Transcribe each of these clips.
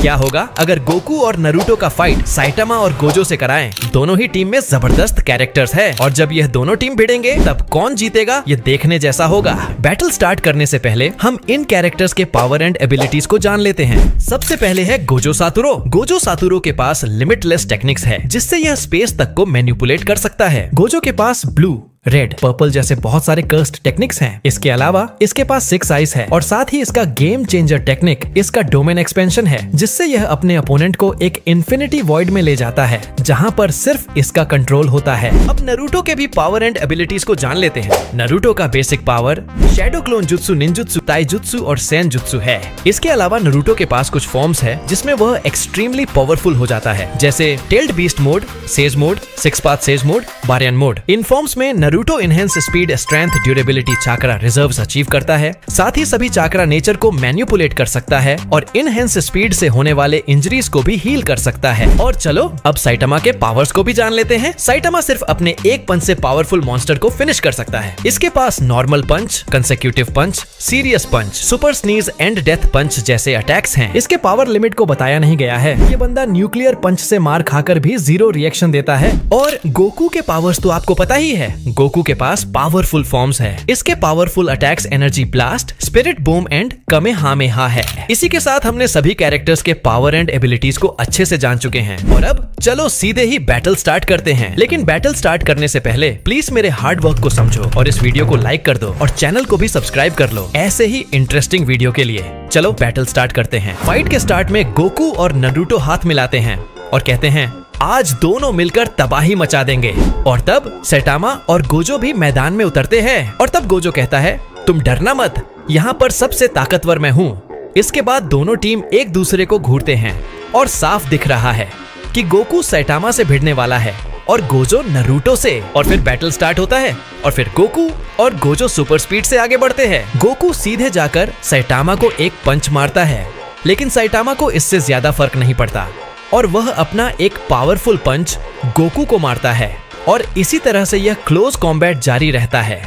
क्या होगा अगर गोकू और नारुतो का फाइट साइटामा और गोजो से कराएं? दोनों ही टीम में जबरदस्त कैरेक्टर्स है और जब यह दोनों टीम भिड़ेंगे तब कौन जीतेगा ये देखने जैसा होगा। बैटल स्टार्ट करने से पहले हम इन कैरेक्टर्स के पावर एंड एबिलिटीज को जान लेते हैं। सबसे पहले है गोजो सातोरू। गोजो सातोरू के पास लिमिटलेस टेक्निक्स है जिससे यह स्पेस तक को मैनिपुलेट कर सकता है। गोजो के पास ब्लू, रेड, पर्पल जैसे बहुत सारे कर्स्ड टेक्निक्स हैं। इसके अलावा इसके पास 6 आइज है और साथ ही इसका गेम चेंजर टेक्निक इसका डोमेन एक्सपेंशन है जिससे यह अपने अपोनेंट को एक इन्फिनिटी वॉइड में ले जाता है जहां पर सिर्फ इसका कंट्रोल होता है। अब नारुतो के भी पावर एंड एबिलिटीज को जान लेते हैं। नारुतो का बेसिक पावर शैडो क्लोन जुत्सु, निंजुत्सु, ताइजुत्सु और सेन जुत्सु है। इसके अलावा नारुतो के पास कुछ फॉर्म्स है जिसमें वह एक्सट्रीमली पावरफुल हो जाता है, जैसे tailed beast mode, sage mode, 6 path sage mode, baryon mode. इन फॉर्म्स में Naruto enhance speed, strength, durability chakra reserves achieve करता है। साथ ही सभी चाक्रा नेचर को मैनिपुलेट कर सकता है और इनहेंस स्पीड से होने वाले इंजरीज को भी हील कर सकता है। और चलो अब साइटामा के पावर्स को भी जान लेते हैं। साइटामा सिर्फ अपने एक पंच से पावरफुल मॉन्स्टर को फिनिश कर सकता है। इसके पास normal punch, consecutive punch, serious punch, super sneeze and death punch जैसे अटैक्स हैं। इसके पावर लिमिट को बताया नहीं गया है। ये बंदा न्यूक्लियर पंच से मार खाकर भी 0 रिएक्शन देता है। और गोकू के पावर्स तो आपको पता ही है। गोकू के पास पावरफुल फॉर्म्स है। इसके powerful attacks energy blast, spirit bomb and Kamehameha है। इसी के साथ हमने सभी कैरेक्टर्स के पावर एंड एबिलिटीज को अच्छे से जान चुके हैं और अब चलो सीधे ही बैटल स्टार्ट करते हैं। लेकिन बैटल स्टार्ट करने से पहले प्लीज मेरे हार्ड वर्क को समझो और इस वीडियो को लाइक कर दो और चैनल को भी सब्सक्राइब कर लो ऐसे ही इंटरेस्टिंग वीडियो के लिए। चलो बैटल स्टार्ट करते हैं। फाइट के स्टार्ट में गोकू और नारुतो हाथ मिलाते हैं और कहते हैं आज दोनों मिलकर तबाही मचा देंगे। और तब सैटामा और गोजो भी मैदान में उतरते हैं और तब गोजो कहता है तुम डरना मत, यहाँ पर सबसे ताकतवर मैं हूँ। इसके बाद दोनों टीम एक दूसरे को घूरते हैं और साफ दिख रहा है कि गोकू सैटामा से भिड़ने वाला है और गोजो नारुतो से। और फिर बैटल स्टार्ट होता है और फिर गोकू और गोजो सुपर स्पीड से आगे बढ़ते हैं। गोकू सीधे जाकर सैटामा को एक पंच मारता है लेकिन सैटामा को इससे ज्यादा फर्क नहीं पड़ता और वह अपना एक पावरफुल पंच गोकू को मारता है और इसी तरह से यह क्लोज कॉम्बैट जारी रहता है।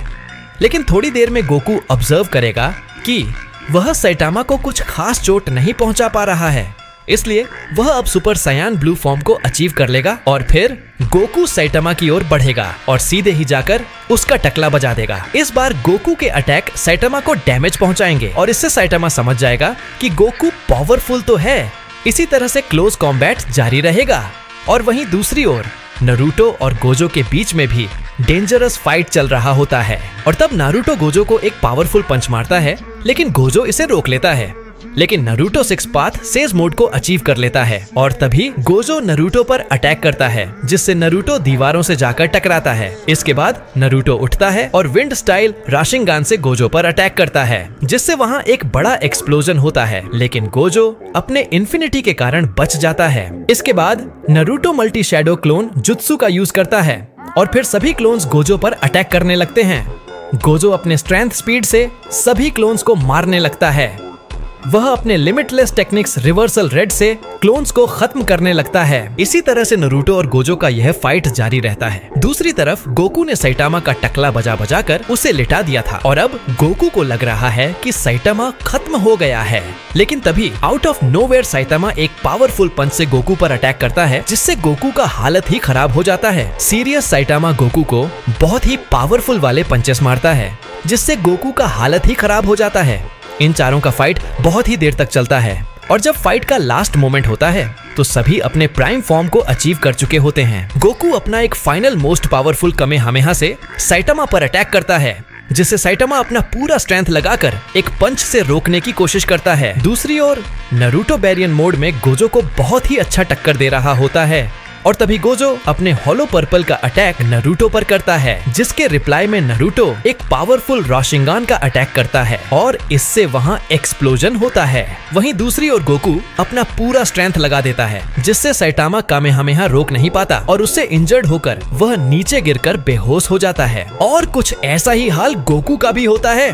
लेकिन थोड़ी देर में गोकू ऑब्जर्व करेगा कि वह सैटामा को कुछ खास चोट नहीं पहुंचा पा रहा है, इसलिए वह अब सुपर सायान ब्लू फॉर्म को अचीव कर लेगा और फिर गोकू सैटामा की ओर बढ़ेगा और सीधे ही जाकर उसका टकला बजा देगा। इस बार गोकू के अटैक सैटामा को डैमेज पहुंचाएंगे और इससे सैटामा समझ जाएगा कि गोकू पावरफुल तो है। इसी तरह से क्लोज कॉम्बैट जारी रहेगा और वहीं दूसरी ओर नारुतो और गोजो के बीच में भी डेंजरस फाइट चल रहा होता है। और तब नारुतो गोजो को एक पावरफुल पंच मारता है लेकिन गोजो इसे रोक लेता है। लेकिन नारुतो 6 पाथ सेज मोड को अचीव कर लेता है और तभी गोजो नारुतो पर अटैक करता है जिससे नारुतो दीवारों से जाकर टकराता है। इसके बाद नारुतो उठता है और विंड स्टाइल राशिंगान से गोजो पर अटैक करता है जिससे वहां एक बड़ा एक्सप्लोजन होता है, लेकिन गोजो अपने इन्फिनिटी के कारण बच जाता है। इसके बाद Naruto multi shadow clone jutsu का यूज करता है और फिर सभी क्लोन्स गोजो पर अटैक करने लगते हैं। गोजो अपने स्ट्रेंथ स्पीड से सभी क्लोन्स को मारने लगता है। वह अपने लिमिटलेस टेक्निक्स रिवर्सल रेड से क्लोन्स को खत्म करने लगता है। इसी तरह से नारुतो और गोजो का यह फाइट जारी रहता है। दूसरी तरफ गोकू ने सैटामा का टकला बजा बजा कर उसे लिटा दिया था और अब गोकू को लग रहा है कि सैटामा खत्म हो गया है। लेकिन तभी आउट ऑफ नोवेयर सैटामा एक पावरफुल पंच से गोकू पर अटैक करता है जिससे गोकू का हालत ही खराब हो जाता है। सीरियस सैटामा गोकू को बहुत ही पावरफुल वाले पंचेस मारता है जिससे गोकू का हालत ही खराब हो जाता है। इन चारों का फाइट बहुत ही देर तक चलता है और जब फाइट का लास्ट मोमेंट होता है तो सभी अपने प्राइम फॉर्म को अचीव कर चुके होते हैं। गोकू अपना एक फाइनल मोस्ट पावरफुल कामेहामेहा से सैटामा पर अटैक करता है जिससे सैटामा अपना पूरा स्ट्रेंथ लगाकर एक पंच से रोकने की कोशिश करता है। दूसरी ओर नारुतो बैरियन मोड में गोजो को बहुत ही अच्छा टक्कर दे रहा होता है और तभी गोजो अपने हॉलो पर्पल का अटैक नारुतो पर करता है जिसके रिप्लाई में नारुतो एक पावरफुल राशिंगान का अटैक करता है और इससे वहां एक्सप्लोजन होता है। वहीं दूसरी ओर गोकू अपना पूरा स्ट्रेंथ लगा देता है जिससे सैटामा कामेहामेहा रोक नहीं पाता और उससे इंजर्ड होकर वह नीचे गिरकर बेहोश हो जाता है। और कुछ ऐसा ही हाल गोकू का भी होता है,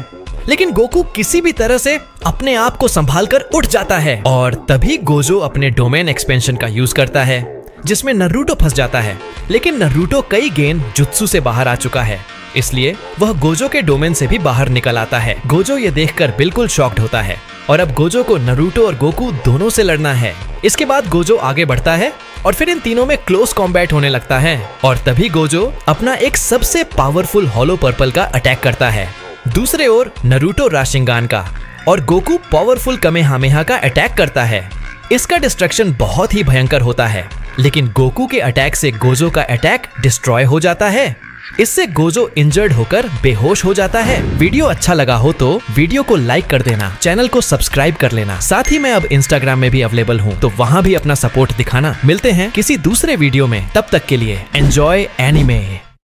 लेकिन गोकू किसी भी तरह से अपने आप को संभालकर उठ जाता है और तभी गोजो अपने डोमेन एक्सपेंशन का यूज करता है जिसमें नारुतो फंस जाता है। लेकिन नारुतो कई गेंद जुत्सु से बाहर आ चुका है, इसलिए वह गोजो के डोमेन से भी बाहर निकल आता है। गोजो ये देखकर बिल्कुल शॉक्ड होता है और अब गोजो को नारुतो और गोकू दोनों से लड़ना है। इसके बाद गोजो आगे बढ़ता है और फिर इन तीनों में क्लोज कॉम्बैट होने लगता है और तभी गोजो अपना एक सबसे पावरफुल हॉलो पर्पल का अटैक करता है। दूसरे ओर नरूटो राशिंगान का और गोकू पावरफुल कामेहामेहा का अटैक करता है। इसका डिस्ट्रक्शन बहुत ही भयंकर होता है, लेकिन गोकू के अटैक से गोजो का अटैक डिस्ट्रॉय हो जाता है। इससे गोजो इंजर्ड होकर बेहोश हो जाता है। वीडियो अच्छा लगा हो तो वीडियो को लाइक कर देना, चैनल को सब्सक्राइब कर लेना। साथ ही मैं अब इंस्टाग्राम में भी अवेलेबल हूँ, तो वहाँ भी अपना सपोर्ट दिखाना। मिलते हैं किसी दूसरे वीडियो में, तब तक के लिए एंजॉय एनीमे।